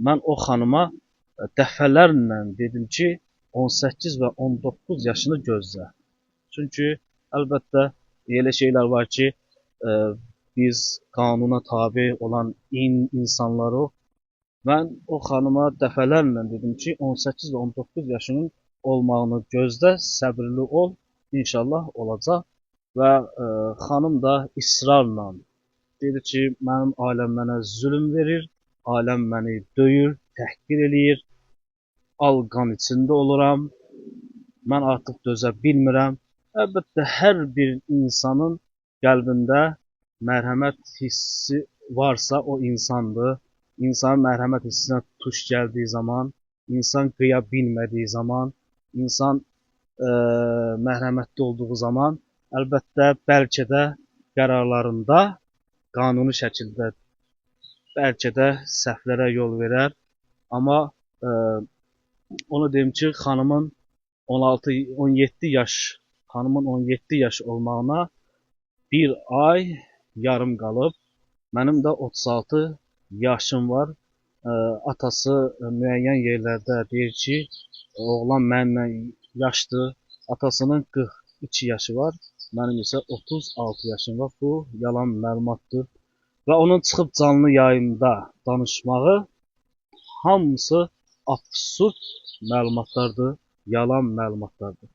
mən o xanıma dəfələrlə dedim ki, 18 və 19 yaşını gözlə. Çünki əlbəttə elə şeylər var ki, biz qanuna tabe olan insanlarıq. Mən o xanıma dəfələrlə dedim ki, 18 və 19 yaşının olmağını gözlə, səbirli ol, inşallah olacaq. Və xanım da israrla dedi ki, mənim ailəm mənə zülm verir, ailəm məni döyür, təhqir eləyir, al qan içində oluram, mən artıq dözə bilmirəm. Əlbəttə, hər bir insanın qəlbində mərhəmət hissi varsa, o insandır. İnsanın mərhəmət hissinə tuş gəldiyi zaman, insan qıya bilmədiyi zaman, insan mərhəmətli olduğu zaman, əlbəttə, bəlkə də qərarlarında qanuni şəkildə bəlkə də səhvlərə yol verər. Amma onu deyim ki, xanımın 17 yaş olmağına bir ay yarım qalıb. Mənim də 36 yaşım var. Atası müəyyən yerlərdə deyir ki, oğlan mənimlə yaşdır. Atasının 42 yaşı var. Mənim isə 36 yaşım var. Bu yalan məlumatdır. Və onun çıxıb canlı yayımda danışmağı hamısı absurd məlumatlardır, yalan məlumatlardır.